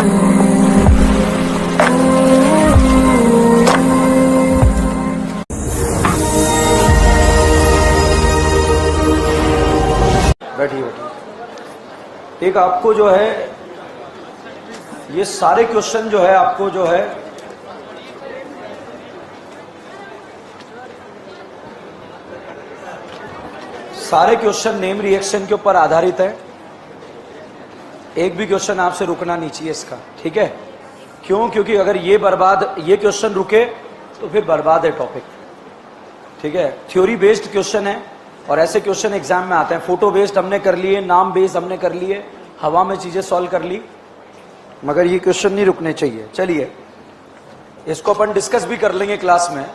बैठिए बैठिए। एक आपको जो है ये सारे क्वेश्चन जो है आपको जो है सारे क्वेश्चन नेम रिएक्शन के ऊपर आधारित है। एक भी क्वेश्चन आपसे रुकना नहीं चाहिए इसका, ठीक है? क्यों? क्योंकि अगर ये क्वेश्चन रुके तो फिर बर्बाद है टॉपिक, ठीक है? थ्योरी बेस्ड क्वेश्चन है और ऐसे क्वेश्चन एग्जाम में आते हैं। फोटो बेस्ड हमने कर लिए, नाम बेस्ड हमने कर लिए, हवा में चीजें सॉल्व कर ली, मगर ये क्वेश्चन नहीं रुकने चाहिए। चलिए इसको अपन डिस्कस भी कर लेंगे क्लास में।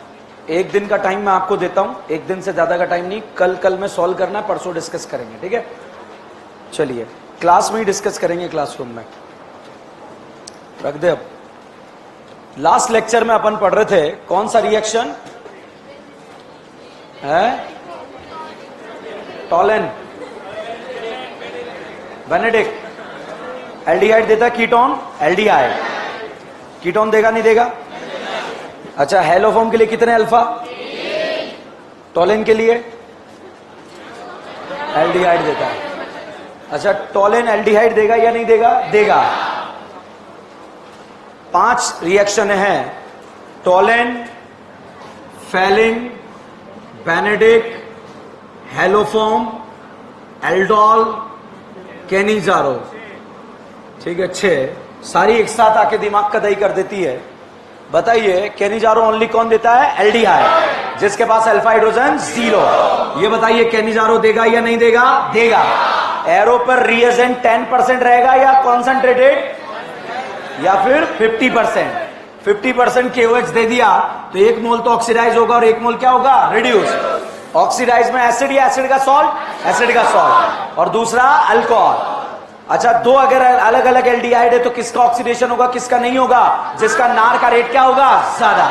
एक दिन का टाइम मैं आपको देता हूं, एक दिन से ज्यादा का टाइम नहीं। कल में सॉल्व करना है, परसों डिस्कस करेंगे, ठीक है? चलिए क्लास में ही डिस्कस करेंगे, क्लासरूम में रख दे। अब लास्ट लेक्चर में अपन पढ़ रहे थे कौन सा रिएक्शन है? Tollens Benedict. एल्डिहाइड देता कीटोन, एल्डिहाइड कीटोन देगा नहीं देगा? अच्छा, हेलोफॉर्म के लिए कितने अल्फा? टॉलन के लिए एल्डिहाइड देता है। अच्छा, टॉलन एल्डिहाइड देगा या नहीं देगा? देगा। 5 रिएक्शन है, Tollens, Phelan, Benedict, haloform, aldol, Cannizzaro, ठीक है? 6 सारी एक साथ आके दिमाग का दही कर देती है। बताइए केनिजारो ओनली कौन देता है? एल्डिहाइड, जिसके पास अल्फा हाइड्रोजन 0। ये बताइए केनिजारो देगा या नहीं देगा? देगा। एरो पर रिएजेंट 10% रहेगा या कॉन्सेंट्रेटेड या फिर 50%? 50% KOH दे दिया तो 1 मोल तो ऑक्सीडाइज होगा और 1 मोल क्या होगा? रिड्यूस। ऑक्सीडाइज में एसिड या एसिड का सॉल्ट? एसिड का सॉल्ट। और दूसरा अल्कोहल। अच्छा, 2 अगर अलग अलग एल्डिहाइड है तो किसका ऑक्सीडेशन होगा, किसका नहीं होगा? जिसका नार का रेट क्या होगा? ज्यादा।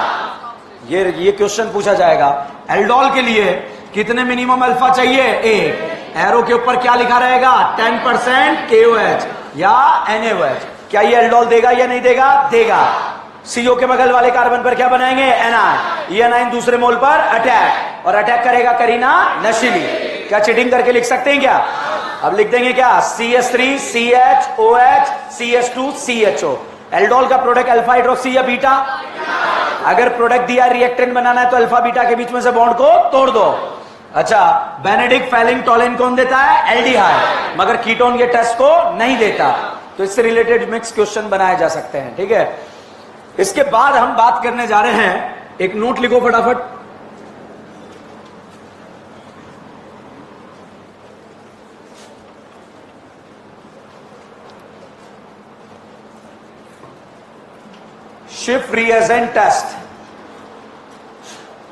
ये क्वेश्चन पूछा जाएगा। एल्डोल के लिए कितने मिनिमम अल्फा चाहिए? 1। एरो के ऊपर क्या लिखा रहेगा? 10% KOH या NaOH। क्या ये एल्डोल देगा या नहीं देगा? देगा। CO के बगल वाले कार्बन पर क्या बनाएंगे? एनाइन। ये एनाइन दूसरे मोल पर अटैक, और अटैक करेगा करीना नशीली। क्या चीटिंग करके लिख सकते हैं क्या? अब लिख देंगे क्या? CH3 CHOH CH2 CHO। Aldol का प्रोडक्ट अल्फा हाइड्रोक्सी या बीटा? अगर प्रोडक्ट दिया रिएक्टेंट बनाना है तो अल्फा बीटा के बीच में से बॉन्ड को तोड़ दो। अच्छा, बेनेडिक्ट, फेलिन, टॉलिन कौन देता है? एल्डिहाइड, मगर कीटोन के टेस्ट को नहीं देता। तो इससे रिलेटेड मिक्स क्वेश्चन बनाए जा सकते हैं, ठीक है? इसके बाद हम बात करने जा रहे हैं, एक नोट लिखो फटाफट। Schiff reagent test,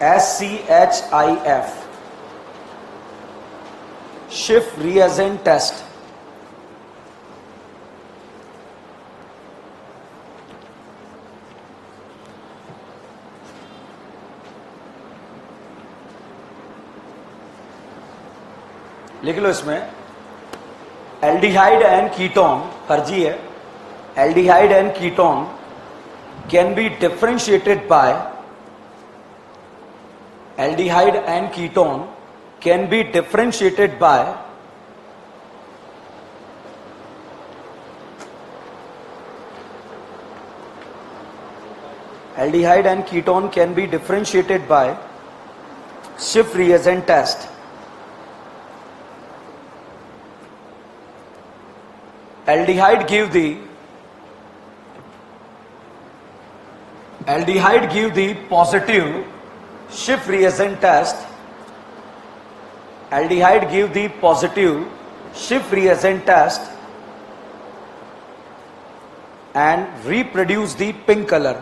SCHIF, Schiff reagent test। लिख लो इसमें, एल्डिहाइड एंड कीटोन, फर्जी है, aldehyde and ketone can be differentiated by, aldehyde and ketone can be differentiated by aldehyde and ketone can be differentiated by Schiff reagent test। aldehyde give the positive Schiff reagent test, aldehyde give the positive Schiff reagent test and reproduce the pink color,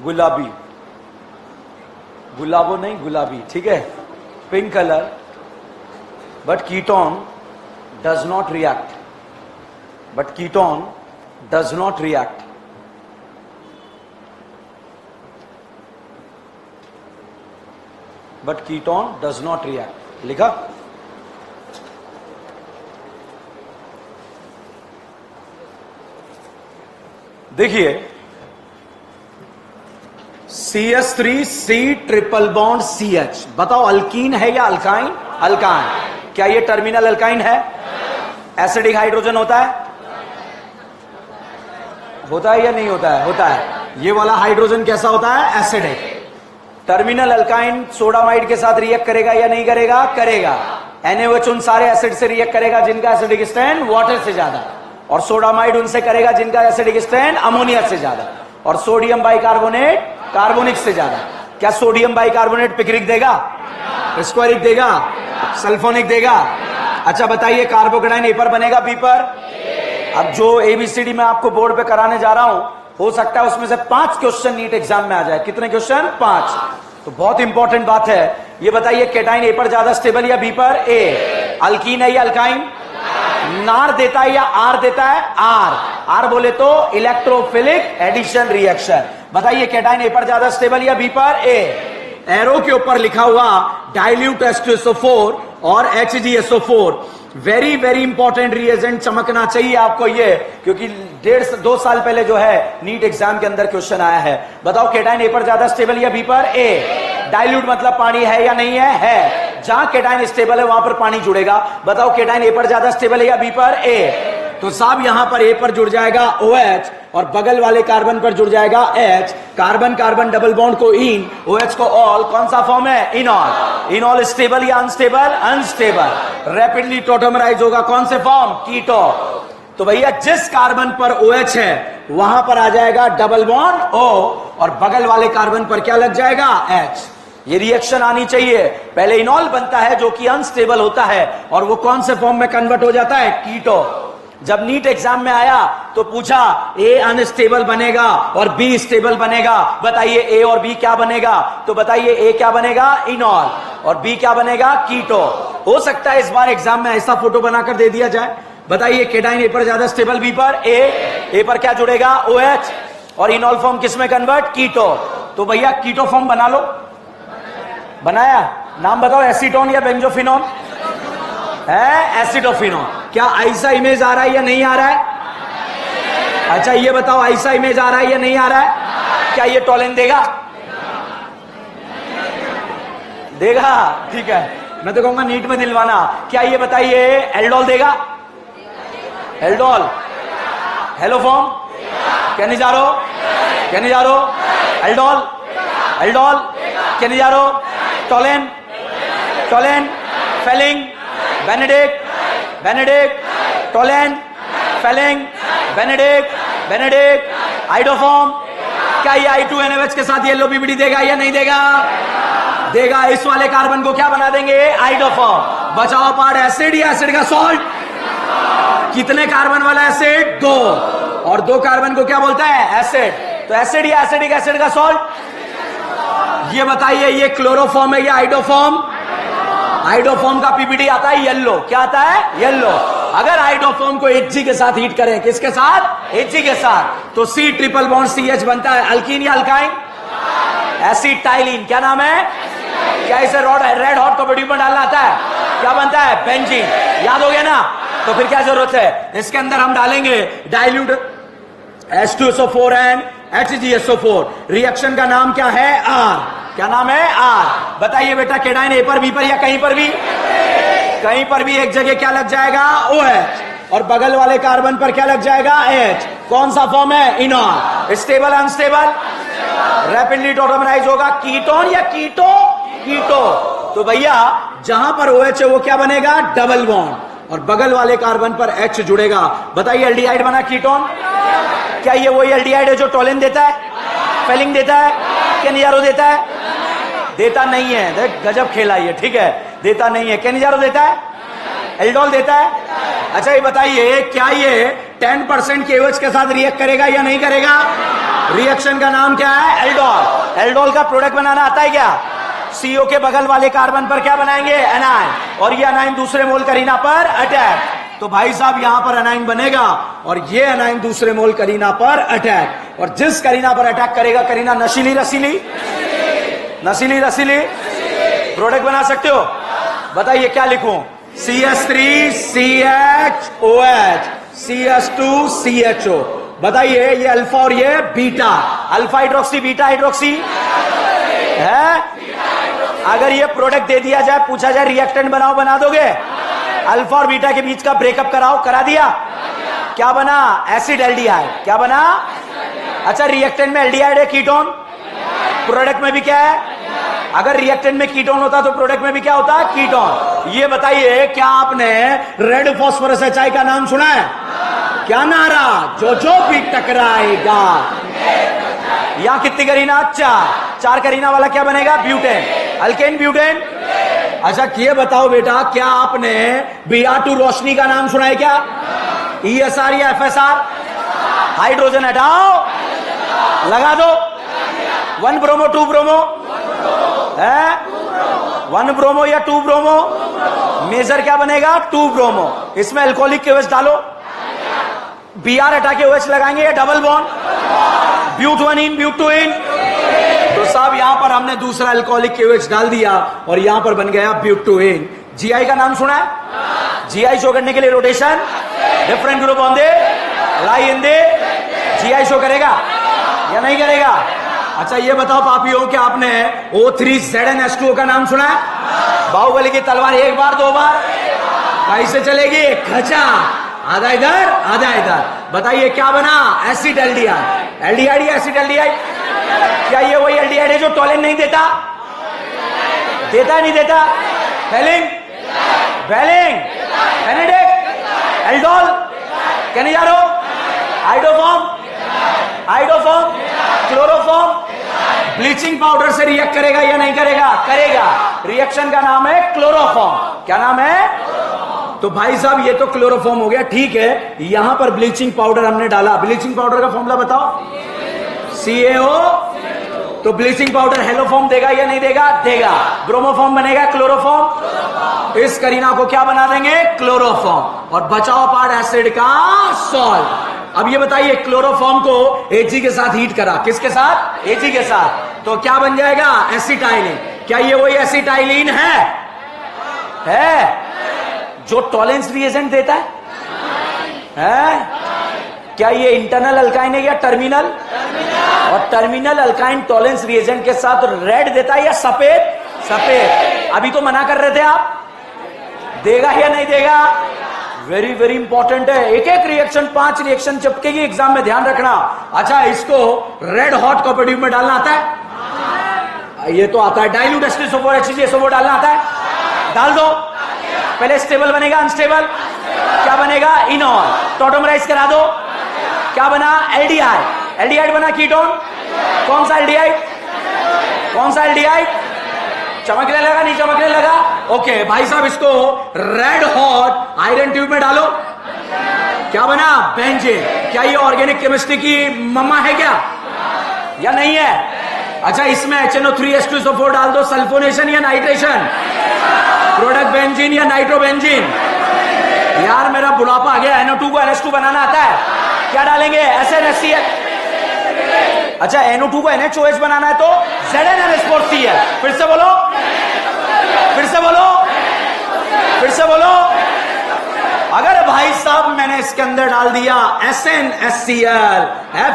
गुलाबी, गुलाबो नहीं गुलाबी, ठीक है? Pink colour, but ketone does not react, but ketone does not react, but ketone does not react। लिखा? देखिए, CH3C triple bond CH, बताओ alkyne है या अल्काइन? अल्काइन। क्या ये टर्मिनल अल्काइन है? एसिडिक हाइड्रोजन होता है? होता है या नहीं होता है? होता है। ये वाला हाइड्रोजन कैसा होता है? एसिडिक। टर्मिनल अल्काइन सोडामाइड के साथ रिएक्ट करेगा या नहीं करेगा? करेगा। NaOH उन सारे एसिड से रिएक्ट करेगा जिनका एसिडिक स्ट्रेंथ वाटर से ज्यादा, और सोडामाइड उनसे करेगा जिनका एसिडिक स्ट्रेंथ अमोनिया से ज्यादा, और सोडियम बाइकार्बोनेट कार्बोनिक से ज्यादा। क्या सोडियम बाइकार्बोनेट पिक्रिक देगा? स्क्वायरिक देगा? सल्फोनिक देगा? अच्छा बताइए, कार्बोकेटाइन ए पर बनेगा बी पर? अब जो ABCD मैं आपको बोर्ड पे कराने जा रहा हूं, हो सकता है उसमें से 5 क्वेश्चन नीट एग्जाम में आ जाए। कितने क्वेश्चन? 5। तो बहुत इंपॉर्टेंट बात है। ये बताइए, केटाइन ए पर ज्यादा स्टेबल या बी पर? ए। अल्कीन है या अल्काइन? नार देता है या आर देता है? आर। आर बोले तो इलेक्ट्रोफिलिक एडिशन रिएक्शन। बताइए, केटाइन ए पर ज्यादा स्टेबल या बी पर? ए। एरो के ऊपर लिखा हुआ डाइल्यूट H2SO4 और HgSO4, very very important reagent चमकना चाहिए आपको ये, क्योंकि 1.5-2 साल पहले जो है नीट एग्जाम के अंदर क्वेश्चन आया है। बताओ, केटाइन ए पर ज्यादा स्टेबल या बी पर? ए। डाइल्यूट मतलब पानी है या नहीं है? है। जहां केटाइन स्टेबल है वहां पर पानी जुड़ेगा। बताओ, केटाइन ए पर ज्यादा स्टेबल है या बी पर? ए। तो साहब यहां पर ए पर जुड़ जाएगा OH और बगल वाले कार्बन पर जुड़ जाएगा H। Carbon carbon double bond को इन, OH को ऑल। कौन सा फॉर्म है? इनॉल। इनॉल स्टेबल या अनस्टेबल? अनस्टेबल। रैपिडली टोटोमराइज होगा कौन से फॉर्म? कीटो। तो भैया जिस कार्बन पर OH है वहां पर आ जाएगा डबल बॉन्ड O, और बगल वाले कार्बन पर क्या लग जाएगा? H। ये रिएक्शन आनी चाहिए। पहले इनॉल बनता है जो कि अनस्टेबल होता है, और वो कौन से फॉर्म में कन्वर्ट हो जाता है? कीटो। जब नीट एग्जाम में आया तो पूछा ए अनस्टेबल बनेगा और बी स्टेबल बनेगा, बताइए ए और बी क्या बनेगा? तो बताइए, ए क्या बनेगा? इनॉल, और बी क्या बनेगा? कीटो। हो सकता है इस बार एग्जाम में ऐसा फोटो बनाकर दे दिया जाए। बताइए, केटाइन ए पर ज्यादा स्टेबल, बी पर? ए पर क्या जुड़ेगा? OH, और इनॉल फॉर्म किस में कन्वर्ट? कीटो। तो भैया कीटो फॉर्म बना लो। बनाया? नाम बताओ, एसीटोन या बेंजोफिनोन? है एसिडोफिनोन। क्या ऐसा इमेज आ रहा है या नहीं आ रहा है? अच्छा ये बताओ, ऐसा इमेज आ रहा है या नहीं आ रहा है? क्या ये टोलेन देगा? देगा? ठीक है, मैं तो कहूंगा नीट में दिलवाना। क्या ये बताइए, एल्डोल देगा? Aldol hello form? क्या नहीं जा रहा? क्या नहीं जा रहा? एल्डोल एल्डोल क्या नहीं जा रहा? Tollens Tollens Fehling Benedict Benedict Tollens Fehling Benedict Benedict iodoform. क्या ये I2NOH के साथ येलो पीपीडी देगा या नहीं देगा? देगा। इस वाले कार्बन को क्या बना देंगे? आइडोफॉर्म। बचाओ पार्ट एसिड या एसिड का सॉल्ट? कितने कार्बन वाला एसिड? 2, और 2 कार्बन को क्या बोलता है? एसिड। तो एसिड या एसिडिक एसिड का सॉल्ट? ये बताइए, ये क्लोरोफॉर्म है या आइडोफॉर्म? आइडोफॉर्म का पीपीडी आता है येलो। क्या आता है? येलो। अगर आइडोफॉर्म को Hg के साथ हीट करें, किसके साथ? Hg के साथ, तो C ट्रिपल बॉन्ड CH बनता है। अल्कीन या अल्काइन? एसिटाइलिन। क्या नाम है? क्या इसे रेड हॉट कपड़े में डालना आता है? क्या बनता है? बेंजीन। याद हो गया ना? तो फिर क्या जरूरत है? इसके अंदर हम डालेंगे dilute H2SO4 and HgSO4। Reaction का नाम क्या है? R। क्या नाम है? R। बताइए बेटा, केटाइन ए पर, बी पर या कहीं पर भी? कहीं पर भी एक जगह क्या लग जाएगा? OH, और बगल वाले कार्बन पर क्या लग जाएगा? H। कौन सा फॉर्म है? इनॉल। Stable unstable? रैपिडली टोटोमराइज होगा। कीटोन या कीटो? कीटो। तो भैया जहां पर OH है वो क्या बनेगा? डबल बॉन्ड, और बगल वाले कार्बन पर H जुड़ेगा। बताइए, एल्डिहाइड बना कीटोन। क्या ये वही एल्डिहाइड है जो टोलेन देता है, फेलिंग देता है, केनिजारो देता है? देता नहीं है। देख गजब खेला ये, ठीक है, देता नहीं है। केनिजारो देता है? एल्डोल देता है? अच्छा ये बताइए, क्या ये 10% KOH के साथ रिएक्ट करेगा या नहीं करेगा? रिएक्शन का नाम क्या है? एल्डोल। एल्डोल का प्रोडक्ट बनाना आता है क्या? CO के बगल वाले कार्बन पर क्या बनाएंगे? एनाइन, और ये एनाइन दूसरे मोल करीना पर अटैक। तो भाई साहब यहां पर एनाइन बनेगा, और ये एनाइन दूसरे मोल करीना पर अटैक। और जिस करीना पर अटैक करेगा, करीना नशीली रसीली? नशीली रसीली प्रोडक्ट बना सकते हो? बताइए क्या लिखूं? CH3 CHOH CH2 CHO। बताइए ये अल्फा और ये beta, alpha hydroxy beta hydroxy है। अगर ये प्रोडक्ट दे दिया जाए, पूछा जाए रिएक्टेंट बनाओ, बना दोगे? अल्फा और बीटा के बीच का ब्रेकअप कराओ, करा दिया? क्या बना? Acid aldehyde. क्या बना? अच्छा, रिएक्टेंट में एल्डिहाइड है, कीटोन, प्रोडक्ट में भी क्या है? अगर रिएक्टेंट में कीटोन होता तो प्रोडक्ट में भी क्या होता? कीटोन। ये बताइए, क्या आपने रेड फास्फोरस HI का नाम सुना है? क्या नारा? जो जो भी टकराएगा। यहां कितनी करीना? 4 करीना वाला क्या बनेगा? Butane, alkane butane. अच्छा, ये बताओ बेटा, क्या आपने Br2 रोशनी का नाम सुना है क्या? ESR या FSR? हाइड्रोजन हटाओ, लगा दो। 1 ब्रोमो 2 ब्रोमो है, 1 ब्रोमो या 2 ब्रोमो? मेजर क्या बनेगा? 2 ब्रोमो। इसमें अल्कोहलिक के OH डालो, Br हटा के OH लगाएंगे या डबल बॉन्ड? ब्यूट 1 इन ब्यूट 2 इन। तो साहब यहां पर हमने दूसरा अल्कोहलिक के OH डाल दिया और यहां पर बन गया ब्यूट 2 इन। GI का नाम सुना है? GI शो करने के लिए rotation, different group on they lie in they, GI show करेगा या नहीं करेगा? अच्छा, ये बताओ पापियों, क्या आपने O3ZnH2O का नाम सुना है? बाहुबली की तलवार एक बार 2 बार कैसे चलेगी? खचा, आधा इधर आधा इधर। बताइए क्या बना? Acid aldehyde. एल्डिहाइड या एसिड एल्डिहाइड? क्या ये वही एल्डिहाइड है जो टॉलेन नहीं देता? देता नहीं देता? Fehling Fehling Benedict aldol Cannizzaro iodoform iodoform chloroform bleaching powder से रिएक्ट करेगा या नहीं करेगा? करेगा। रिएक्शन का नाम है क्लोरोफॉर्म। क्या नाम है? तो भाई साहब ये तो क्लोरोफॉर्म हो गया, ठीक है। यहां पर ब्लीचिंग पाउडर हमने डाला। ब्लीचिंग पाउडर का फॉर्मूला बताओ। CaO। तो ब्लीचिंग पाउडर हेलोफॉर्म देगा या नहीं देगा? देगा। ब्रोमोफॉर्म बनेगा क्लोरोफॉर्म। इस करीना को क्या बना देंगे? क्लोरोफॉर्म। और बचाओ पार्ट एसिड का सॉल्ट। अब ये बताइए, क्लोरोफॉर्म को Ag के साथ हीट करा, किसके साथ? Ag के साथ। तो क्या बन जाएगा? एसिटाइलिन। क्या ये वही एसिटाइलिन है जो टॉलेंस रिएजेंट देता है? क्या ये इंटरनल अल्काइन है या टर्मिनल? और टर्मिनल अल्काइन टॉलेंस रिएजेंट के साथ रेड देता है या सफेद? सफेद। अभी तो मना कर रहे थे आप, देगा या नहीं देगा? वेरी वेरी इंपॉर्टेंट है। एक एक रिएक्शन, 5 रिएक्शन चिपकेगी एग्जाम में, ध्यान रखना। अच्छा, इसको रेड हॉट कॉपर ट्यूब में डालना आता है? ये तो आता है। डाइल्यूट H2SO4 HClSO4 डालना आता है? डाल दो। पहले स्टेबल बनेगा, अनस्टेबल क्या बनेगा? इनॉल। टॉटोमराइज करा दो, क्या बना? एल्डिहाइड। एल्डिहाइड बना कीटोन। कौन सा एल्डिहाइड? कौन सा एल्डिहाइड? चमकने लगा, नहीं चमकने लगा? ओके भाई साहब, इसको रेड हॉट आयरन ट्यूब में डालो, क्या बना? बेंजीन। क्या ये ऑर्गेनिक केमिस्ट्री की मम्मा है क्या या नहीं है? अच्छा, इसमें HNO3 H2SO4 डाल दो। सल्फोनेशन या नाइट्रेशन? प्रोडक्ट बेंजीन या नाइट्रोबेंजीन? यार मेरा बुढ़ापा आ गया। NO2 को NH2 बनाना आता है? क्या डालेंगे? SnHCl। अच्छा, NO2 को NHOH बनाना है तो ZnNH4Cl। फिर से बोलो, फिर से बोलो, फिर से बोलो। अगर भाई साहब मैंने इसके अंदर डाल दिया SnHCl,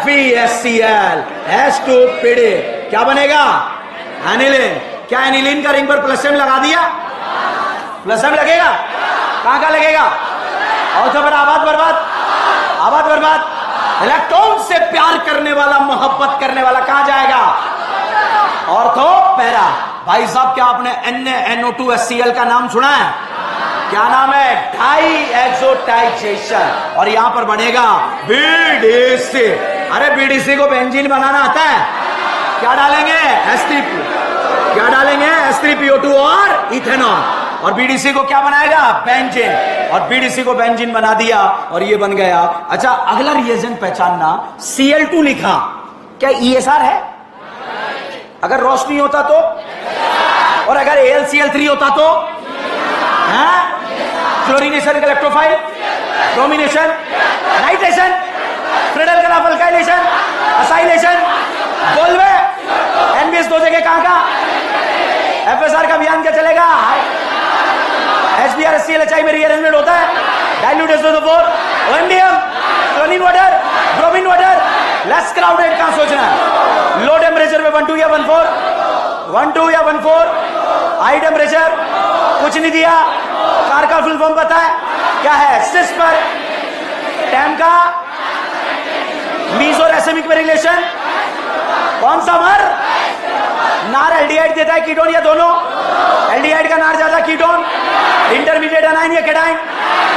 FeSCl, H2PD, क्या बनेगा? एनिलीन। क्या एनिलीन का रिंग पर प्लस M लगा दिया? प्लस M लगेगा? कहां का लगेगा? और तो फिर आबाद बर्बाद, आबाद बर्बाद। इलेक्ट्रॉन से प्यार करने वाला, मोहब्बत करने वाला कहां जाएगा? Ortho para. भाई साहब, क्या आपने NaNO2HCl का नाम सुना है? क्या नाम है? डाई एक्सोटाइजेशन। और यहां पर बनेगा BDC। अरे BDC को बेंजीन बनाना आता है? क्या डालेंगे? H3P। क्या डालेंगे? H3PO2 और इथेनॉल। और BDC को क्या बनाएगा? बेंजीन। और BDC को बेंजीन बना दिया और ये बन गया। अच्छा, अगला रिएजेंट पहचानना। Cl2 लिखा, क्या ESR है? अगर रोशनी होता तो? और अगर AlCl3 होता तो? क्लोरीनेशन का इलेक्ट्रोफाइल, ब्रोमिनेशन, नाइट्रेशन, फ्रेडल का अल्काइलेशन, असाइलेशन, बोलवे, NBS 2 जगह कहां का? FSR का अभियान क्या चलेगा? HClHI में रीअरेंजमेंट होता है, dilute SO4, OMDM, chlorine water, bromine water, less crowded, कहां सोचना है? लो टेम्परेचर में 12 या 14, 12 या 14, हाई टेम्परेचर कुछ नहीं दिया। कार का फुल फॉर्म पता है क्या है? सिस पर टैम का मीज और एसेमिक में रिलेशन कौन सा मर? नार एल्डिहाइड देता है कीटोन या दोनों? एल्डिहाइड का नार ज्यादा कीटोन, इंटरमीडिएट एनाइन या केटाइन?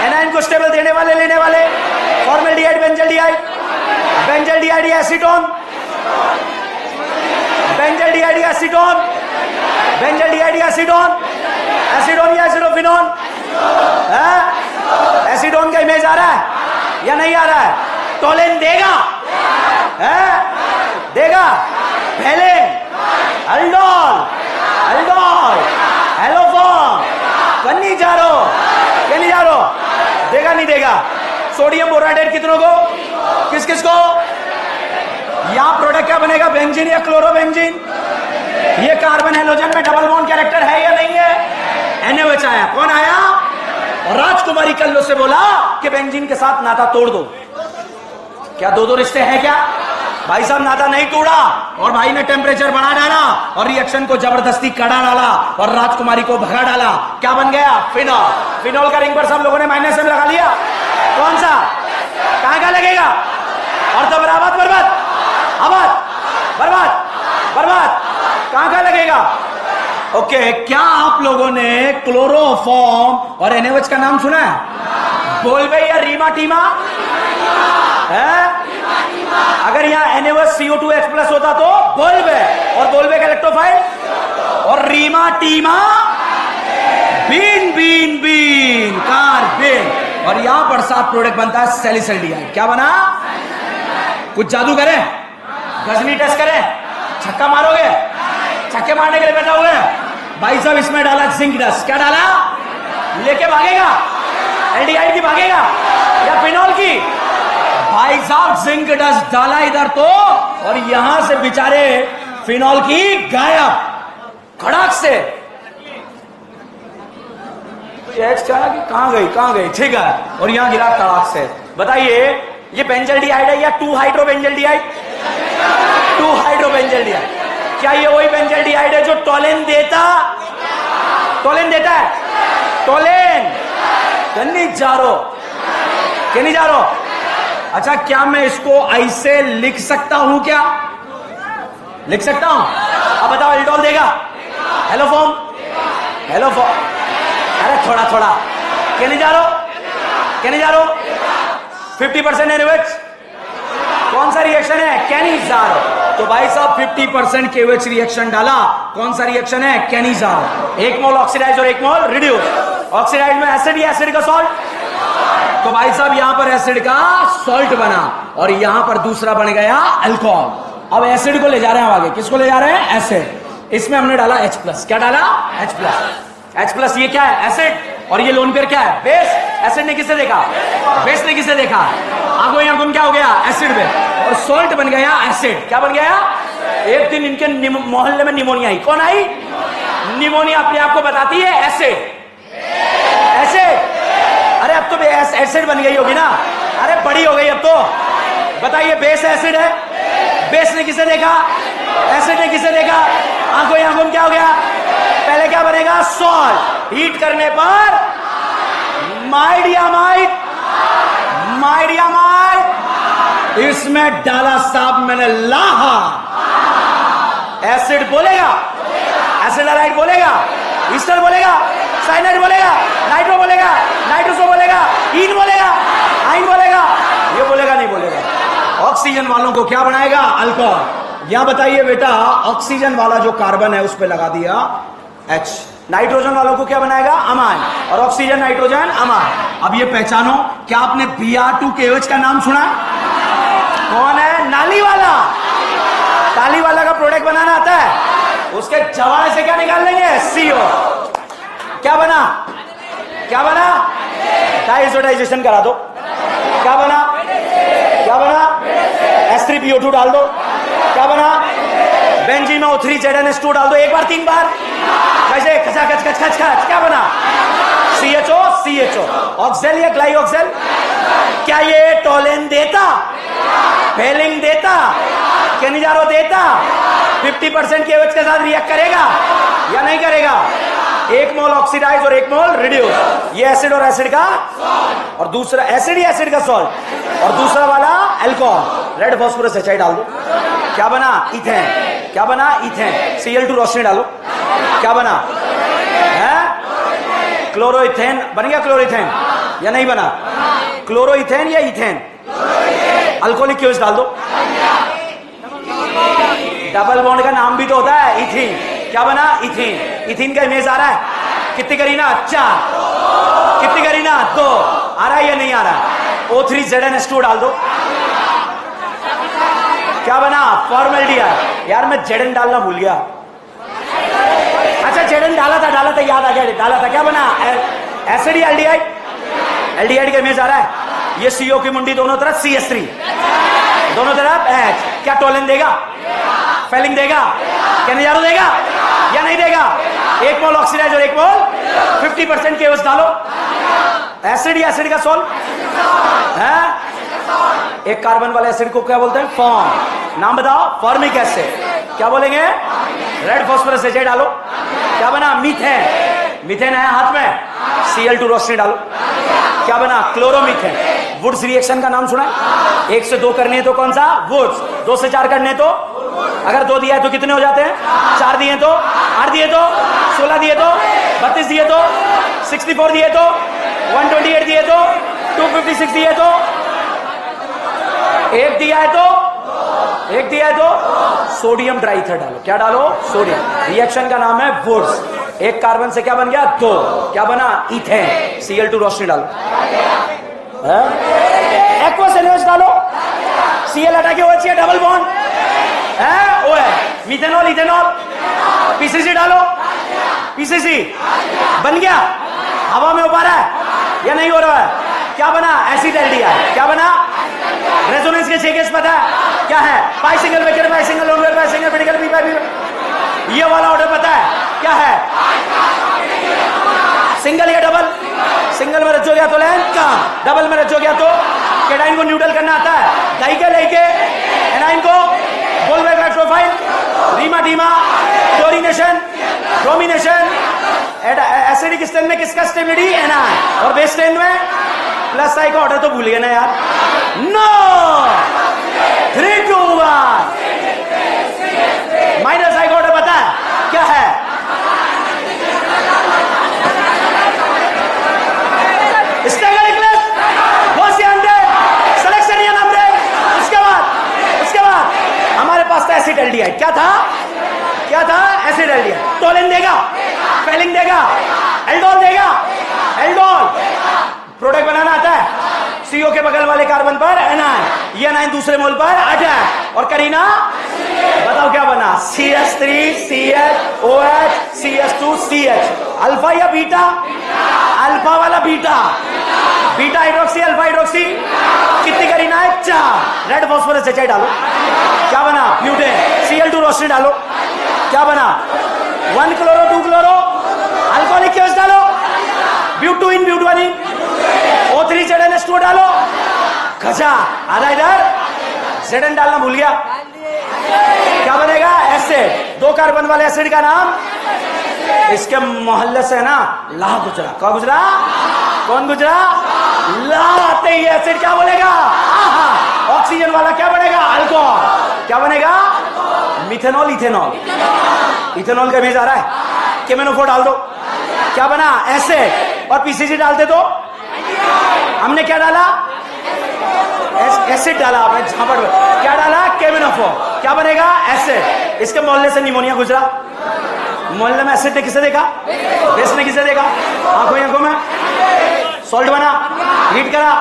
एनाइन को स्टेबल देने वाले लेने वाले, फॉर्मल्डिहाइड बेंजल्डिहाइड, बेंजल्डिहाइड या एसीटोन, बेंजल्डिहाइड या एसीटोन, बेंजल्डिहाइड या एसीटोन, एसीटोन या एसिडोफिनोन? एसीटोन का इमेज आ रहा है या नहीं आ रहा है? टोलेन देगा देगा पहले अल्डोल, अल्डोल, एलोफॉर्म, कन्नी जा रो देगा नहीं देगा? सोडियम बोराइड कितनों को? किस किस को? यहां प्रोडक्ट क्या बनेगा? बेंजीन या क्लोरोबेंजीन? ये कार्बन हेलोजन में डबल बॉन्ड कैरेक्टर है या नहीं है? NaOH आया। कौन आया? और राजकुमारी कल्लो से बोला कि बेंजीन के साथ नाता तोड़ दो। क्या दो रिश्ते हैं क्या? भाई साहब नाता नहीं तोड़ा और भाई ने टेम्परेचर बढ़ा डाला और रिएक्शन को जबरदस्ती कड़ा डाला और राजकुमारी को भगा डाला। क्या बन गया? फिनॉल। फिनॉल का रिंग पर सब लोगों ने माइनस में लगा लिया। कौन सा? कहां का लगेगा? और तो बराबर बर्बाद, आबाद, बर्बाद, बर्बाद, कहां का लगेगा? ओके, क्या आप लोगों ने क्लोरोफॉर्म और NaOH का नाम सुना है? बोलबे या रीमा टीमा है? अगर यहां NaOH CO2H+ होता तो बोलबे, और बोलबे का इलेक्ट्रोफाइल, और रीमा टीमा बीन बीन बीन कार्बेन, और यहां पर साफ प्रोडक्ट बनता है सैलिसल्डिहाइड। क्या बना? कुछ जादू करें? गजनी टेस्ट करें? छक्का मारोगे? छक्के मारने के लिए बैठा हुए भाई साहब। इसमें डाला जिंक डस्ट। क्या डाला? लेके भागेगा? एल्डिहाइड की भागेगा या फिनॉल की? भाई साहब जिंक डस्ट डाला इधर तो, और यहां से बेचारे फिनॉल की गायब खड़ाक से। कहां गई? ठीक है, और यहां गिरा खड़ाक से। बताइए ये बेंजल्डिहाइड है या 2 हाइड्रोबेंजल्डिहाइड? 2 हाइड्रोबेंजल्डिहाइड। क्या ये वही बेंजल्डिहाइड है जो टोलेन देता? टोलेन देता है? टोलेन कन्नी जा रो। अच्छा, क्या मैं इसको ऐसे लिख सकता हूं? क्या लिख सकता हूं? अब बताओ, एल्डोल देगा? हेलोफॉर्म? अरे थोड़ा कहने जा रो 50% NaOH। कौन सा रिएक्शन है? कैनिजारो। तो भाई साहब 50% KOH रिएक्शन डाला। कौन सा रिएक्शन है? कैनिजारो। 1 मोल ऑक्सीडाइज और 1 मोल रिड्यूस। ऑक्सीडाइज में एसिड या एसिड का सॉल्ट? तो भाई साहब यहां पर एसिड का सॉल्ट बना और यहां पर दूसरा बन गया अल्कोहल। अब एसिड को ले जा रहे हैं आगे। किसको ले जा रहे हैं? एसिड। इसमें हमने डाला H+। क्या डाला? H+। ये क्या है? एसिड। और ये लोन पेयर क्या है? बेस। एसिड ने किसे देखा? बेस ने किसे देखा? आगो यहाँ गुण क्या हो गया? एसिड में, और सॉल्ट बन गया एसिड। क्या बन गया? एक दिन इनके मोहल्ले में निमोनिया आई। कौन आई? निमोनिया अपने आप को बताती है एसिड। अरे अब तो एसिड बन गई होगी ना? अरे बड़ी हो गई अब तो। बताइए बेस एसिड है। बेस ने किसे देखा? एसिड ने किसे देखा? आंखों यहाँ गुम क्या हो गया? पहले क्या बनेगा? सॉल्ट। हीट करने पर माइडियामाइड। इसमें डाला साहब मैंने लाहा। एसिड बोलेगा, एसिडालाइड बोलेगा, ईस्टर बोलेगा, साइनाइड बोलेगा, नाइट्रो बोलेगा, नाइट्रोसो बोलेगा, इन बोलेगा, आइन बोलेगा, ये बोलेगा नहीं बोलेगा। ऑक्सीजन वालों को क्या बनाएगा? अल्कोहल। यहां बताइए बेटा, ऑक्सीजन वाला जो कार्बन है उस पर लगा दिया H। नाइट्रोजन वालों को क्या बनाएगा? अमाइन। और ऑक्सीजन नाइट्रोजन अमाइन। अब ये पहचानो, क्या आपने Br2KOH का नाम सुना? कौन है? नाली वाला। ताली वाला का प्रोडक्ट बनाना आता है, उसके जवाड़े से क्या निकाल लेंगे? CO। क्या बना? क्या बना? डाइसोडाइजेशन करा दो। क्या बना? क्या बना? S3PO2 डाल दो। क्या बना? बेंजीन में O3ZNS2 डाल दो। एक बार 3 बार कैसे? खचा खच खच खच खच। क्या बना? CHO ऑक्सेल या ग्लाइऑक्सेल? क्या ये टोलेन देता, फेलिंग देता, केनिजारो देता? 50% के एवज के साथ रिएक्ट करेगा या नहीं करेगा? एक मोल ऑक्सीडाइज और एक मोल रिड्यूस। ये एसिड और एसिड का, और दूसरा एसिड ही एसिड का सॉल्ट, और दूसरा वाला अल्कोहल। रेड फास्फोरस एचाइड डाल दो, क्या बना? इथेन। क्या बना? इथेन। Cl2 रोशनी डालो, क्या बना? है क्लोरोइथेन। बन गया क्लोरोइथेन या नहीं बना? क्लोरोइथेन या इथेन? अल्कोहलिक क्योज डाल दो। डबल बॉन्ड का नाम भी तो होता है इथीन। क्या बना? इथीन। इथीन का इमेज आ रहा है? कितनी करीना? 4। कितनी करीना? 2। आ रहा है या नहीं आ रहा? O3ZnH2 डाल दो, क्या बना? फॉर्मेल्डिहाइड। यार मैं जेडन डालना भूल गया। अच्छा जेडन डाला था याद आ गया, डाला था। क्या बना? एसिड ही एल्डिहाइड। एल्डिहाइड का इमेज आ रहा है? ये CO की मुंडी दोनों तरफ CH3, दोनों तरफ H। क्या टोलेन देगा, फेलिंग देगा, केनिजारो देगा या नहीं देगा? एक मोल ऑक्सीडाइज और एक मोल 50% के एवज डालो। एसिड ही एसिड का सॉल्ट है? एक कार्बन वाले एसिड को क्या बोलते हैं? फॉर्म। नाम बताओ? Formic acid. क्या बोलेंगे? रेड फास्फोरस एचाइड डालो, क्या बना? मीथेन। मीथेन है हाथ में? Cl2 रोशनी डालो, क्या बना? क्लोरोमीथेन। वुड्स रिएक्शन का नाम सुना है? 1 से 2 करने तो कौन सा? वुड्स। 2 से 4 करने तो, अगर 2 दिया है तो कितने हो जाते हैं? 4 दिए तो, 8 दिए तो, 16 दिए तो, 32 दिए तो, 64 दिए तो, 128 दिए तो, 256 दिए तो, 1 दिया है तो, 1 दिया है तो सोडियम ड्राइथर डालो। क्या डालो? सोडियम। रिएक्शन का नाम है वुड्स। एक कार्बन से क्या बन गया? 2। क्या बना? इथेन। Cl2 रोशनी डालो, एक्वस NaOH डालो, Cl हटा के OH डबल बॉन्ड है, ओ है मिथेनॉल, इथेनॉल। PCC डालो, PCC बन गया, हवा में उबारा है या नहीं हो रहा है? क्या बना? Acid aldehyde. क्या बना? रेजोनेंस के 6 केस पता है क्या है? पाई सिंगल वेक्टर, पाई सिंगल लोन, पाई सिंगल पेडिकल, पी पाई। ये वाला ऑर्डर पता है क्या है? सिंगल या डबल? सिंगल में रचो गया तो लेन कम, डबल में रचो गया तो कैटाइन को न्यूट्रल करना आता है। डाइके लेके एनाइन को बोलवेक profile, Reimer Tiemann, chlorination, bromination. Acidic स्टेन में किसका स्टेबिलिटी? एनाइन। और बेस स्टेन में प्लस साई का ऑर्डर तो भूल गए ना यार। नो 3 2 1 माइनस साई का ऑर्डर पता है क्या है? हमारे पास था एसिड एल्डिहाइड। क्या था? क्या था? Acid aldehyde. टोलेन देगा, फेलिंग देगा, एल्डोल देगा। एल्डोल प्रोडक्ट बनाना आता है, CO के बगल वाले कार्बन पर एनाइन, ये एनाइन दूसरे मोल पर अटैक, और करीना बताओ क्या बना? CH3 CH OH CH2 CH। Alpha या बीटा? अल्फा वाला beta, beta hydroxy, alpha hydroxy. कितनी करीना है? 4। रेड फास्फोरस एचाइड डालो, क्या बना? ब्यूटेन। Cl2 रोशनी डालो, क्या बना? 1 क्लोरो 2 क्लोरो, अल्कोहलिक क्योज डालो, ब्यूट2 इन ब्यूट1 इन, O3ZnH2 डालो, खचा आधा इधर। Zn डालना भूल गया, क्या बनेगा? एसिड। 2 कार्बन वाले एसिड का नाम, इसके मोहल्ले से ना ला गुजरा। कौन गुजरा? कौन गुजरा? ला आते ही एसिड क्या बोलेगा? ऑक्सीजन वाला क्या बनेगा? अल्कोहल। क्या बनेगा? Methanol, ethanol. इथेनॉल का इमेज आ रहा है? KMnO4 डाल दो, क्या बना? एसिड। और PCC डालते तो हमने क्या डाला? एसिड डाला आपने, झापड़ में क्या डाला? KMnO4। क्या बनेगा? एसिड। इसके मोहल्ले से निमोनिया गुजरा। मोहल्ले में एसिड ने किसे देखा? बेस ने किसे देखा? आंखों में सॉल्ट बना, हीट करा,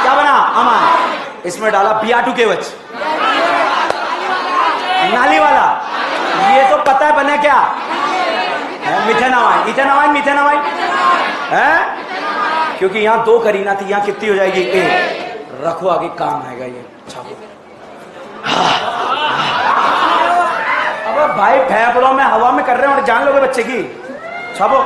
क्या बना? अमान। इसमें डाला Br2KOH, नाली वाला। ये तो पता है बना क्या? मिथेनामाइन, इथेनामाइन, मिथेनामाइन है, क्योंकि यहां 2 करीना थी, यहां कितनी हो जाएगी? 1। रखो आगे, काम आएगा ये। छापो। अब भाई फेफड़ों में हवा में कर रहे हैं और जान लोगे बच्चे की। छापो।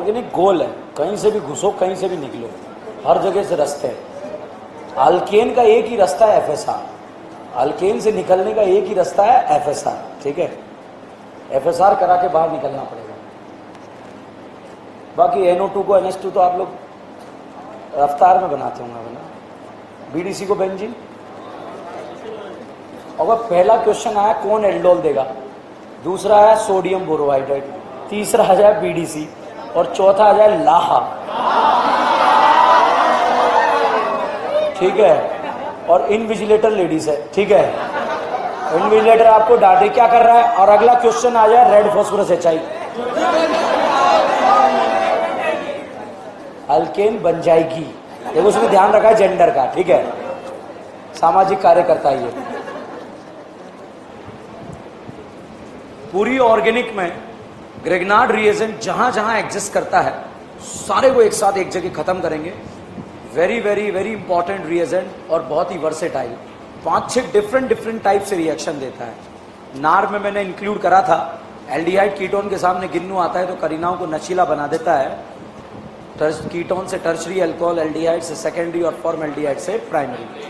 ऑर्गेनिक गोल है, कहीं से भी घुसो कहीं से भी निकलो, हर जगह से रास्ते हैं। अल्केन का एक ही रास्ता है एफएसआर, अल्केन से निकलने का एक ही रास्ता है एफएसआर, ठीक है। एफएसआर करा के बाहर निकलना पड़ेगा। बाकी NO2 को NH2 तो आप लोग रफ्तार में बनाते होंगे ना। BDC को बेंजीन। अगर पहला क्वेश्चन आया कौन एल्डोल देगा, दूसरा आया सोडियम बोरोहाइड्रेट, तीसरा आ जाए BDC और चौथा आ जाए लाहा, ठीक है। और इनविजिलेटर लेडीज है, ठीक है। इनविजिलेटर आपको डांटे क्या कर रहा है। और अगला क्वेश्चन आ जाए रेड फॉस्फोरस HI, अल्केन बन जाएगी। देखो उसमें ध्यान रखा है जेंडर का, ठीक है, सामाजिक कार्यकर्ता ये। पूरी ऑर्गेनिक में ग्रेगनार्ड रिएजेंट जहां जहां एग्जिस्ट करता है सारे को एक साथ एक जगह खत्म करेंगे। Very very very important reagent और बहुत ही वर्सेटाइल, 5-6 डिफरेंट टाइप से रिएक्शन देता है। नार में मैंने इंक्लूड करा था, एल्डिहाइड कीटोन के सामने गिन्नू आता है तो करीनाओं को नशीला बना देता है। कीटोन से टर्शरी अल्कोहल, एल्डिहाइड से सेकेंडरी और फॉर्मल्डिहाइड से प्राइमरी।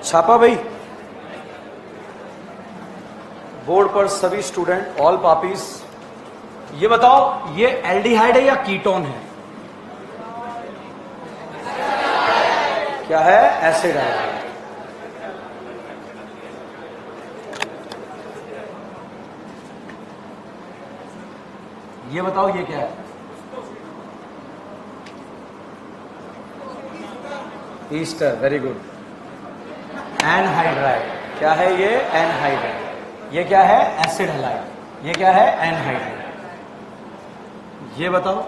छापा भाई बोर्ड पर सभी स्टूडेंट, ऑल पापीज, ये बताओ ये एल्डिहाइड है या कीटोन है? क्या है? एसिड है। ये बताओ ये क्या है? Easter, very good. एनहाइड्राइड, क्या है ये? एनहाइड्राइड। ये क्या है? Acid halide. ये क्या है? एनहाइड्राइड। ये बताओ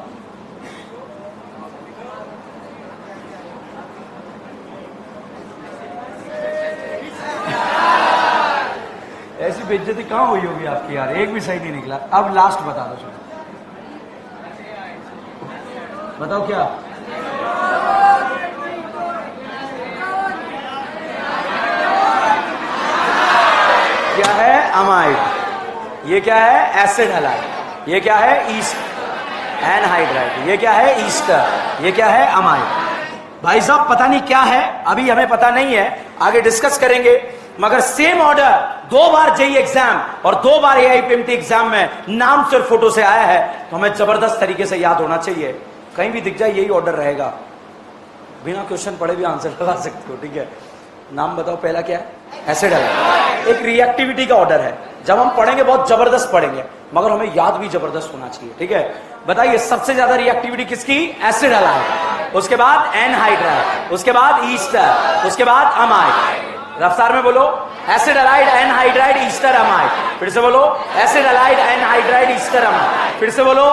ऐसी बेइज्जती कहां हुई होगी आपकी यार, एक भी सही नहीं निकला। अब लास्ट बता दो, चलो बताओ क्या? क्या है? अमाइड। ये क्या है? Acid halide. ये क्या है? East anhydride. ये क्या है? ईस्टर। ये क्या है? अमाइड। भाई साहब पता नहीं क्या है, अभी हमें पता नहीं है, आगे डिस्कस करेंगे। मगर सेम ऑर्डर 2 बार जेईई एग्जाम और 2 बार AIPMT एग्जाम में नाम सिर्फ फोटो से आया है, तो हमें जबरदस्त तरीके से याद होना चाहिए। कहीं भी दिख जाए यही ऑर्डर रहेगा, बिना क्वेश्चन पढ़े भी आंसर लगा सकते हो, ठीक है। नाम बताओ पहला क्या है? Acid halide. एक रिएक्टिविटी का ऑर्डर है, जब हम पढ़ेंगे बहुत जबरदस्त पढ़ेंगे, मगर हमें याद भी जबरदस्त होना चाहिए, ठीक है। बताइए सबसे ज्यादा रिएक्टिविटी किसकी? Acid halide. उसके बाद एनहाइड्राइड, उसके बाद ईस्टर, उसके बाद अमाइड। रफ्तार में बोलो, acid halide, anhydride, ester, amide. फिर से बोलो, acid halide, anhydride, ester, amide. फिर से बोलो।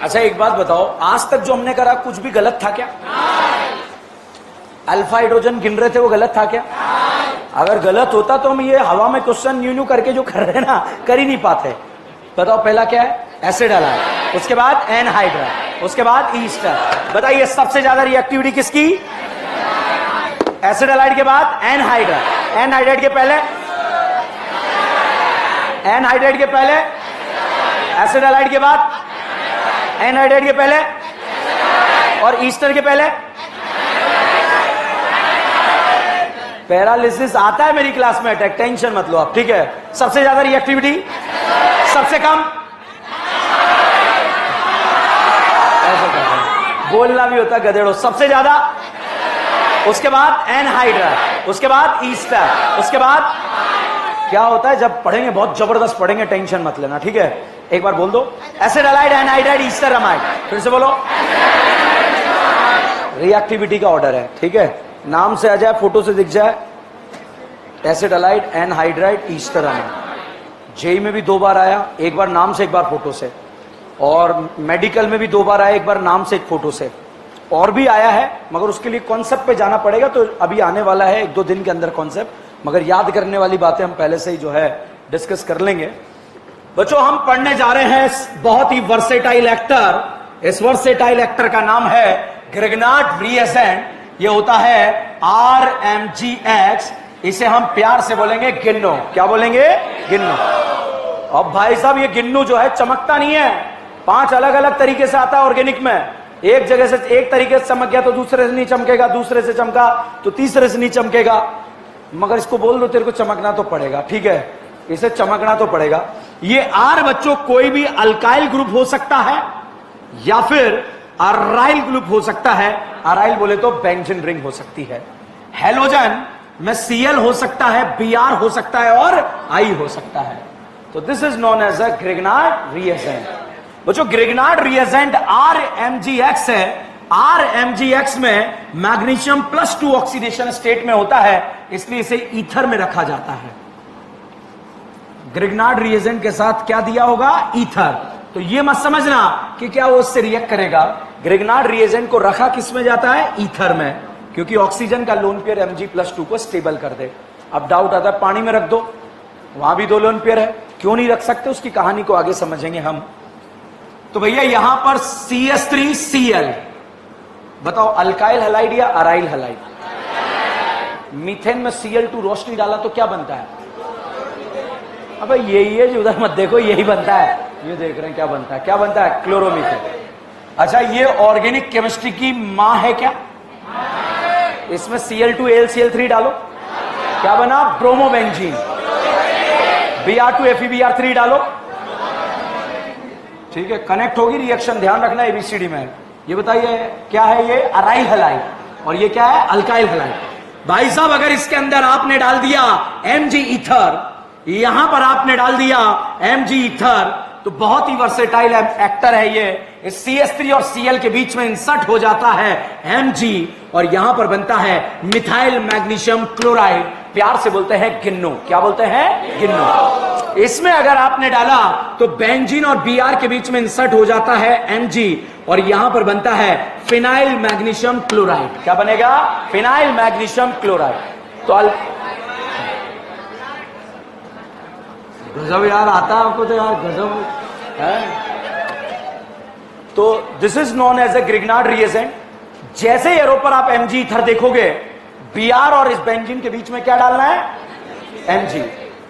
अच्छा एक बात बताओ, आज तक जो हमने करा कुछ भी गलत था क्या? अल्फा हाइड्रोजन गिन रहे थे, वो गलत था क्या? अगर गलत होता तो हम ये हवा में क्वेश्चन न्यू न्यू करके जो कर रहे हैं ना, कर ही नहीं पाते। बताओ पहला क्या है? एसिड हैलाइड, उसके बाद एनहाइड्राइड, उसके बाद ईस्टर। बताइए सबसे ज्यादा रिएक्टिविटी किसकी? एसिड हैलाइड के बाद एनहाइड्राइड। एनहाइड्राइड के पहले, एनहाइड्राइड के पहले, एसिड हैलाइड के बाद, एनहाइड्राइड के पहले और ईस्टर के पहले। पैरालिसिस आता है मेरी क्लास में, टेंशन मत लो आप, ठीक है। सबसे ज्यादा रिएक्टिविटी, सबसे कम बोलना भी होता गधेड़ो। सबसे ज्यादा, उसके बाद एनहाइड्राइड, उसके बाद ईस्टर, उसके बाद क्या होता है जब पढ़ेंगे, बहुत जबरदस्त पढ़ेंगे, टेंशन मत लेना, ठीक है। एक बार बोल दो, acid halide, anhydride, ester amide. फिर से बोलो, रिएक्टिविटी का ऑर्डर है, ठीक है। नाम से आ जाए, फोटो से दिख जाए, acid halide, anhydride, ester amide. JEE में भी 2 बार आया, एक बार नाम से, एक बार फोटो से, और मेडिकल में भी 2 बार आया, एक बार नाम से, एक फोटो से, और भी आया है, मगर उसके लिए कॉन्सेप्ट पे जाना पड़ेगा, तो अभी आने वाला है 1-2 दिन के अंदर कॉन्सेप्ट, मगर याद करने वाली बातें हम पहले से ही जो है डिस्कस कर लेंगे। बच्चों, हम पढ़ने जा रहे हैं बहुत ही वर्सेटाइल एक्टर। इस वर्सेटाइल एक्टर का नाम है ग्रिग्नार्ड रिएजेंट। ये होता है RMGX। इसे हम प्यार से बोलेंगे गिन्नो। क्या बोलेंगे? गिन्नो। अब भाई साहब, ये गिन्नो जो है चमकता नहीं है, 5 अलग अलग तरीके से आता है ऑर्गेनिक में। एक जगह से एक तरीके से चमक गया तो दूसरे से नहीं चमकेगा, दूसरे से चमका तो तीसरे से नहीं चमकेगा। मगर इसको बोल दो तेरे को चमकना तो पड़ेगा, ठीक है, इसे चमकना तो पड़ेगा। ये आर बच्चों कोई भी अल्काइल ग्रुप हो सकता है या फिर अराइल ग्रुप हो सकता है। अराइल बोले तो बेंजीन रिंग हो सकती है। हेलोजन में Cl हो सकता है, Br हो सकता है और I हो सकता है। तो this is known as a Grignard reagent. बच्चों, ग्रिग्नार्ड रिएजेंट RMGX है। RMGX में मैग्नीशियम +2 ऑक्सीडेशन स्टेट में होता है, इसलिए इसे ईथर में रखा जाता है। ग्रिग्नार्ड रिएजेंट के साथ क्या दिया होगा? ईथर। तो ये मत समझना कि क्या वो उससे रिएक्ट करेगा। ग्रिग्नार्ड रिएजेंट को रखा किस में जाता है? ईथर में, क्योंकि ऑक्सीजन का लोन पेयर Mg+2 को स्टेबल कर दे। अब डाउट आता है, पानी में रख दो, वहां भी 2 लोन पेयर है, क्यों नहीं रख सकते? उसकी कहानी को आगे समझेंगे हम। तो भैया यहां पर CH3Cl, बताओ अल्काइल हैलाइड या अराइल हैलाइड? मीथेन में Cl2 रोशनी डाला तो क्या बनता है? अबे यही है जो, उधर मत देखो, यही बनता है। ये देख रहे हैं क्या बनता है? क्या बनता है? क्लोरोमीथेन। अच्छा, ये ऑर्गेनिक केमिस्ट्री की मां है क्या? इसमें Cl2 AlCl3 डालो, क्या बना? ब्रोमोबेंजीन। Br2 FeBr3 डालो, ठीक है, कनेक्ट होगी रिएक्शन। ध्यान रखना ABCD में। ये बताइए क्या है? ये अराइल हैलाइड और ये क्या है? Alkyl halide. भाई साहब, अगर इसके अंदर आपने डाल दिया Mg ईथर, यहां पर आपने डाल दिया Mg ईथर, तो बहुत ही वर्सेटाइल एक्टर है ये। इस CH3 और Cl के बीच में इंसर्ट हो जाता है Mg और यहां पर बनता है मिथाइल मैग्नीशियम क्लोराइड। प्यार से बोलते हैं गिन्नो। क्या बोलते हैं? गिन्नो। इसमें अगर आपने डाला तो बेंजीन और Br के बीच में इंसर्ट हो जाता है Mg और यहां पर बनता है फिनाइल मैग्नीशियम क्लोराइड। क्या बनेगा? Phenyl magnesium chloride. तो गजब यार, आता है आपको तो यार, गजब है। तो this is known as a Grignard reagent. जैसे एरो पर आप Mg ईथर देखोगे, Br और इस बेंजीन के बीच में क्या डालना है? Mg।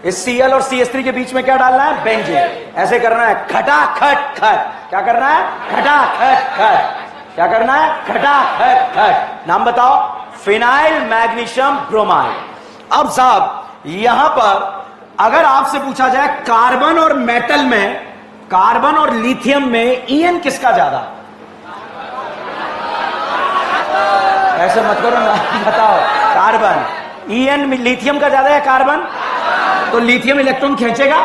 इस Cl और CH3 के बीच में क्या डालना है? बेंजीन। ऐसे करना है, खटा खट खट। क्या करना है? खटा खट खट। क्या करना है? खटा खट खट। नाम बताओ? Phenyl magnesium bromide. अब साहब, यहां पर अगर आपसे पूछा जाए कार्बन और मेटल में, कार्बन और लिथियम में En किसका ज्यादा? ऐसे मत करो ना, बताओ। कार्बन। En लिथियम का ज्यादा है कार्बन? तो लिथियम इलेक्ट्रॉन खींचेगा?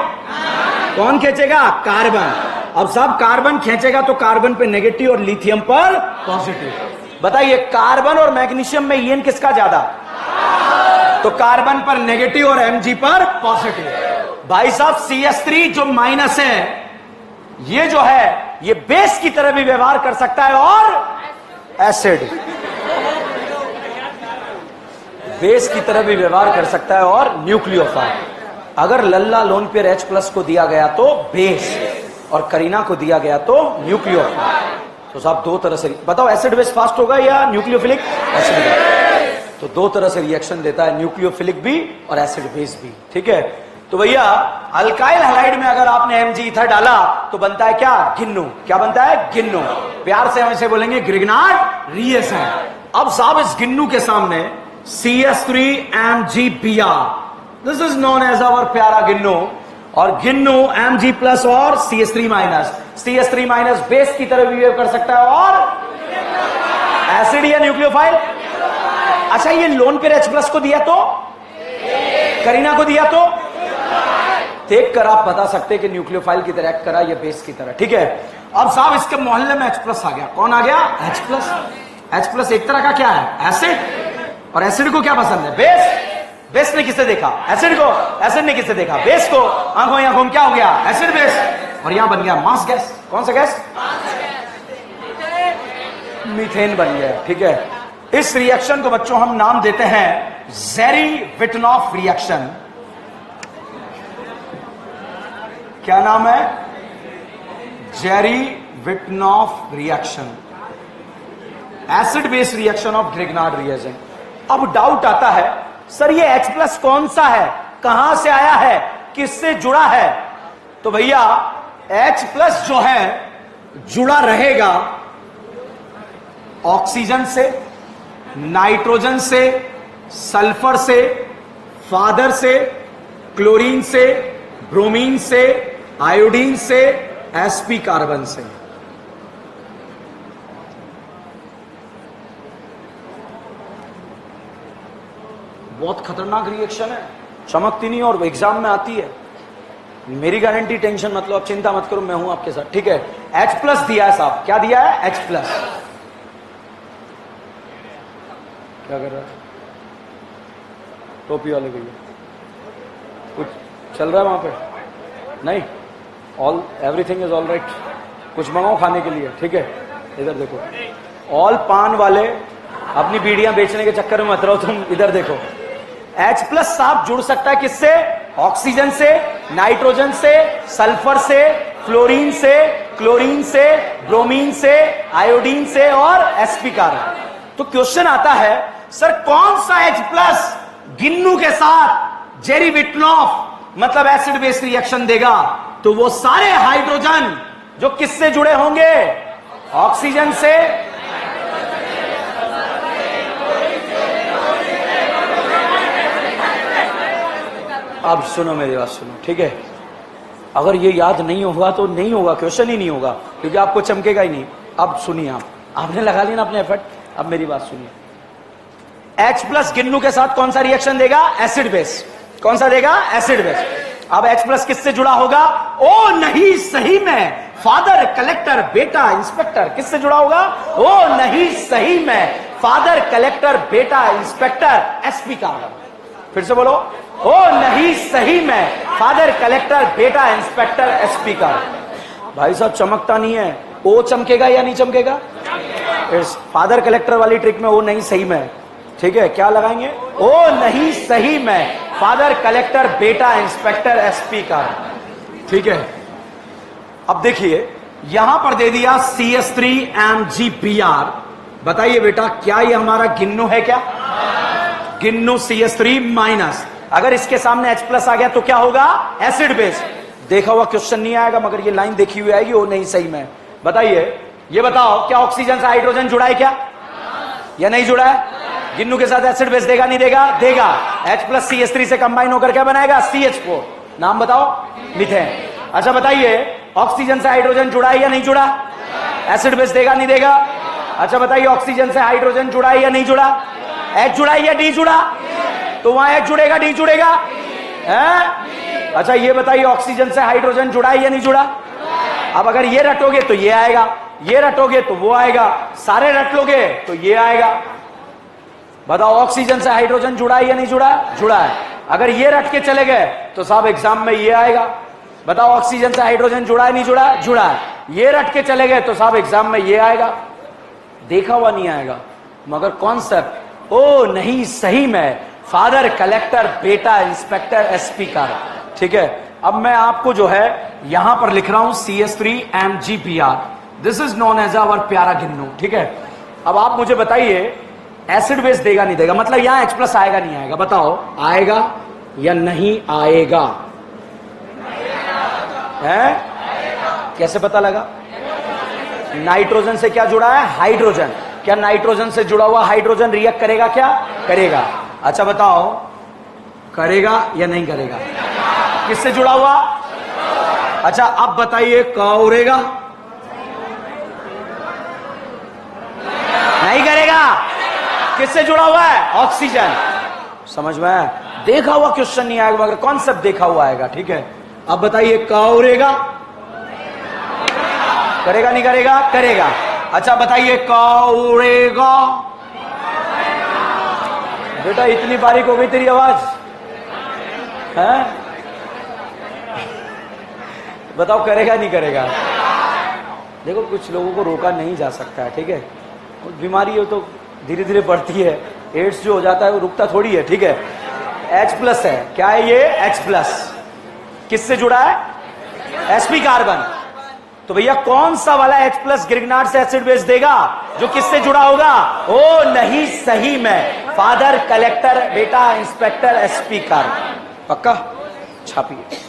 कौन खींचेगा? कार्बन। अब साहब, कार्बन खींचेगा तो कार्बन पे नेगेटिव और लिथियम पर पॉजिटिव। बताइए, कार्बन और मैग्नीशियम में En किसका ज्यादा? तो कार्बन पर नेगेटिव और Mg पर पॉजिटिव। भाई साहब, CH3 जो माइनस है, ये जो है ये बेस की तरह भी व्यवहार कर सकता है और एसिड, बेस की तरह भी व्यवहार कर सकता है और न्यूक्लियोफाइल। अगर लल्ला लोन पेयर H+ को दिया गया तो बेस और करीना को दिया गया तो न्यूक्लियोफाइल। तो साहब, 2 तरह से बताओ, एसिड बेस फास्ट होगा या न्यूक्लियोफिलिक? एसिड। तो 2 तरह से रिएक्शन देता है, न्यूक्लियोफिलिक भी और एसिड बेस भी, ठीक है। तो भैया, अल्काइल हैलाइड में अगर आपने Mg ईथर डाला तो बनता है क्या? गिन्नो। क्या बनता है? गिन्नो। प्यार से हम इसे बोलेंगे ग्रिग्नार्ड रिएजेंट। अब साहब, इस गिन्नो के सामने CH3MgBr, this is known as our प्यारा गिन्नो। और गिन्नो Mg+ और CH3-, CH3- बेस की तरह बिहेव कर सकता है और एसिड या न्यूक्लियोफाइल? अच्छा, ये लोन पेयर H प्लस को दिया तो, करीना को दिया तो, देख कर आप बता सकते कि न्यूक्लियोफाइल की तरह एक्ट करा या बेस की तरह। ठीक है, अब साहब इसके मोहल्ले में H प्लस आ गया। कौन आ गया? H plus. H प्लस एक तरह का क्या है? एसिड। और एसिड को क्या पसंद है? बेस। बेस ने किसे देखा? एसिड को। एसिड ने किसे देखा? बेस को। आंखों आंखों क्या हो गया? Acid base. और यहां बन गया मास गैस। कौन सा गैस? मीथेन बन गया। ठीक है, इस रिएक्शन को बच्चों हम नाम देते हैं जेरी-विटनॉफ रिएक्शन। क्या नाम है? जेरी-विटनॉफ reaction, acid base reaction of Grignard reagent. अब डाउट आता है, सर ये H प्लस कौन सा है, कहां से आया है, किससे जुड़ा है? तो भैया H प्लस जो है जुड़ा रहेगा ऑक्सीजन से, नाइट्रोजन से, सल्फर से, फादर से, क्लोरीन से, ब्रोमीन से, आयोडीन से, sp कार्बन से। बहुत खतरनाक रिएक्शन है, चमकती नहीं और एग्जाम में आती है। मेरी गारंटी, टेंशन मत लो, आप चिंता मत करो, मैं हूं आपके साथ। ठीक है, H प्लस दिया है साहब। क्या दिया है? H plus. क्या कर रहा है टोपी वाले भैया? कुछ चल रहा है वहां पे? नहीं, all everything is all right. कुछ मंगाओ खाने के लिए। ठीक है, इधर देखो, ऑल पान वाले अपनी बीड़ियां बेचने के चक्कर में मत रहो तुम। इधर देखो, H प्लस साहब जुड़ सकता है किससे? ऑक्सीजन से, नाइट्रोजन से, सल्फर से, फ्लोरीन से, क्लोरीन से, ब्रोमीन से, आयोडीन से और sp कार्बन। तो क्वेश्चन आता है, सर कौन सा H प्लस गिन्नू के साथ जेरी-विटनॉफ मतलब एसिड बेस रिएक्शन देगा? तो वो सारे हाइड्रोजन जो किससे जुड़े होंगे? ऑक्सीजन से, अब सुनो मेरी बात सुनो। ठीक है, अगर ये याद नहीं होगा तो नहीं होगा, क्वेश्चन ही नहीं होगा, क्योंकि आपको चमकेगा ही नहीं। अब सुनिए, आपने लगा लिया ना अपने एफर्ट, अब मेरी बात सुनिए। H प्लस गिन्नू के साथ कौन सा रिएक्शन देगा? Acid base. कौन सा देगा? Acid base. अब H प्लस किससे जुड़ा होगा? ओ नहीं, सही में फादर, कलेक्टर, बेटा, इंस्पेक्टर। किससे जुड़ा होगा? ओ नहीं, सही में फादर, कलेक्टर, बेटा, इंस्पेक्टर, sp कार्बन। फिर से बोलो, ओ नहीं, सही में फादर, कलेक्टर, बेटा, इंस्पेक्टर, sp कार्बन। भाई साहब चमकता नहीं है, ओ चमकेगा या नहीं चमकेगा? इस फादर कलेक्टर वाली ट्रिक में ओ नहीं, सही में। ठीक है, क्या लगाएंगे? ओ नहीं, सही में फादर, कलेक्टर, बेटा, इंस्पेक्टर, sp कार्बन। ठीक है, अब देखिए यहां पर दे दिया CH3MgBr। बताइए बेटा, क्या ये हमारा गिन्नू है? क्या गिन्नू? CH3 minus. अगर इसके सामने H प्लस आ गया तो क्या होगा? Acid base. देखा हुआ क्वेश्चन नहीं आएगा, मगर ये लाइन देखी हुई आएगी, ओ नहीं, सही में। बताइए, ये बताओ, क्या ऑक्सीजन से हाइड्रोजन जुड़ा है क्या, या नहीं जुड़ा है? गिन्नू के साथ एसिड बेस देगा नहीं देगा? देगा। H प्लस CH3 से कंबाइन होकर क्या बनाएगा? CH4। नाम बताओ? मीथेन। अच्छा बताइए, ऑक्सीजन से हाइड्रोजन जुड़ा है या नहीं जुड़ा? एसिड बेस देगा नहीं देगा? अच्छा बताइए, ऑक्सीजन से हाइड्रोजन जुड़ा है या नहीं जुड़ा? H जुड़ा है या D जुड़ा? तो वहां H जुड़ेगा, D जुड़ेगा है? अच्छा ये बताइए, ऑक्सीजन से हाइड्रोजन जुड़ा है या नहीं जुड़ा? अब अगर ये रटोगे तो ये आएगा, ये रटोगे तो वो आएगा, सारे रट लोगे तो ये आएगा। बताओ, ऑक्सीजन से हाइड्रोजन जुड़ा है या नहीं जुड़ा? जुड़ा है। अगर ये रट के चले गए तो साहब एग्जाम में ये आएगा। बताओ, ऑक्सीजन से हाइड्रोजन जुड़ा है नहीं जुड़ा? जुड़ा है। ये रट के चले गए तो साहब एग्जाम में ये आएगा। देखा हुआ नहीं आएगा, मगर कॉन्सेप्ट ओ नहीं, सही में फादर, कलेक्टर, बेटा, इंस्पेक्टर, sp कार्बन। ठीक है, अब मैं आपको जो है यहां पर लिख रहा हूं CH3MgBr। This is known as our प्यारा गिन्नू। ठीक है, अब आप मुझे बताइए, एसिड बेस देगा नहीं देगा? मतलब यहां H प्लस आएगा नहीं आएगा? बताओ, आएगा या नहीं आएगा? है? कैसे पता लगा? नाइट्रोजन से क्या जुड़ा है? हाइड्रोजन। क्या नाइट्रोजन से जुड़ा हुआ हाइड्रोजन रिएक्ट करेगा? क्या करेगा? अच्छा बताओ, करेगा या नहीं करेगा? किससे जुड़ा हुआ? अच्छा अब बताइए, कौरेगा? नहीं करेगा? किससे जुड़ा हुआ है? ऑक्सीजन। समझ में आया? देखा हुआ क्वेश्चन नहीं आएगा मगर कॉन्सेप्ट देखा हुआ आएगा। ठीक है, अब बताइए कौरेगा करेगा नहीं करेगा? करेगा। अच्छा बताइए कौरेगा। बेटा इतनी बारीक हो गई तेरी आवाज है? बताओ करेगा नहीं करेगा? देखो कुछ लोगों को रोका नहीं जा सकता है। ठीक है, बीमारी हो तो धीरे धीरे बढ़ती है। एड्स जो हो जाता है वो रुकता थोड़ी है। ठीक है, H+ है। क्या है ये? H+। किससे जुड़ा है? sp carbon. तो भैया कौन सा वाला H+ ग्रिग्नार्ड से एसिड बेस देगा? जो किससे जुड़ा होगा? ओ नहीं सही में, फादर कलेक्टर बेटा इंस्पेक्टर sp कार्बन। पक्का? छापिए।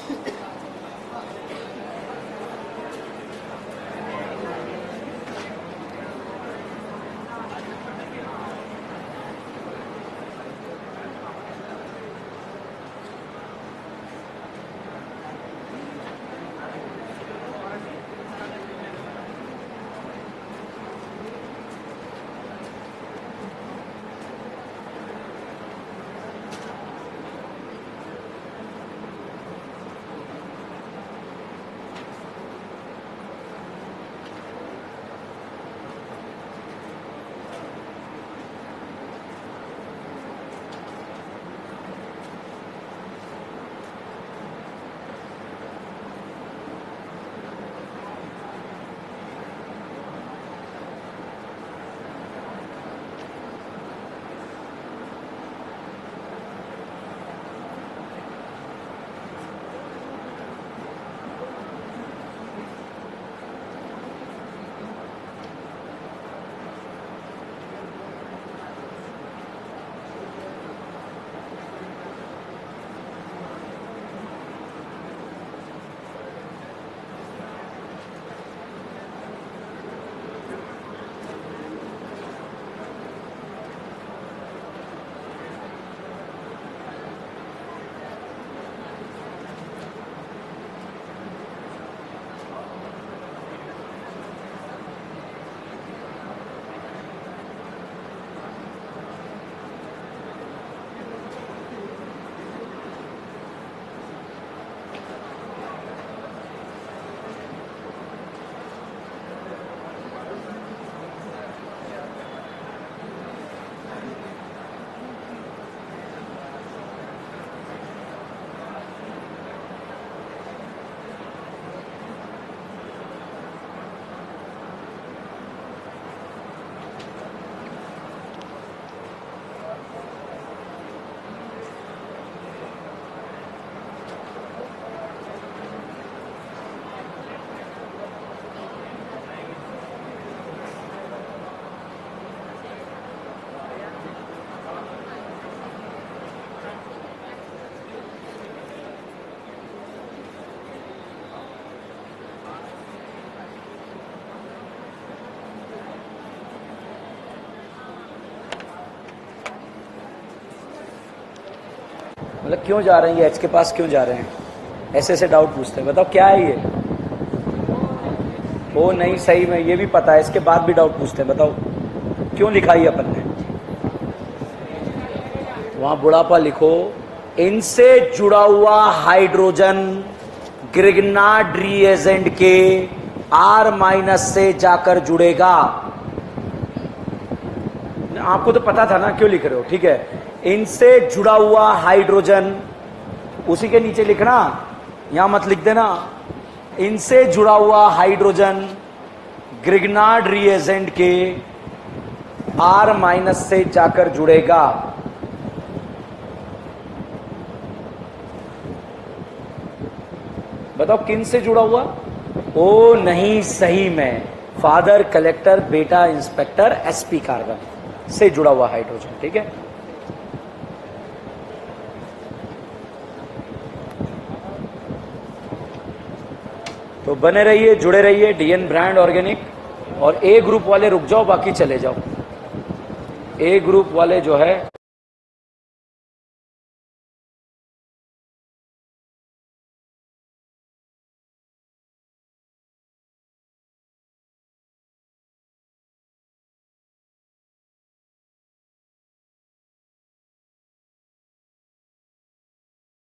मतलब क्यों जा रहे हैं ये? एच के पास क्यों जा रहे हैं? ऐसे ऐसे डाउट पूछते हैं। बताओ क्या है ये? ओ नहीं सही में, ये भी पता है, इसके बाद भी डाउट पूछते हैं। बताओ क्यों लिखा ये अपन ने? वहां बुढ़ापा लिखो। इनसे जुड़ा हुआ हाइड्रोजन ग्रिग्नार्ड रिएजेंट के R- से जाकर जुड़ेगा। आपको तो पता था ना, क्यों लिख रहे हो? ठीक है, इनसे जुड़ा हुआ हाइड्रोजन, उसी के नीचे लिखना, यहां मत लिख देना। इनसे जुड़ा हुआ हाइड्रोजन ग्रिग्नार्ड रिएजेंट के R- से जाकर जुड़ेगा। बताओ किन से जुड़ा हुआ? ओ नहीं सही में, फादर कलेक्टर बेटा इंस्पेक्टर sp कार्बन से जुड़ा हुआ हाइड्रोजन। ठीक है, तो बने रहिए, जुड़े रहिए DN ब्रांड ऑर्गेनिक। और A ग्रुप वाले रुक जाओ, बाकी चले जाओ। A ग्रुप वाले जो है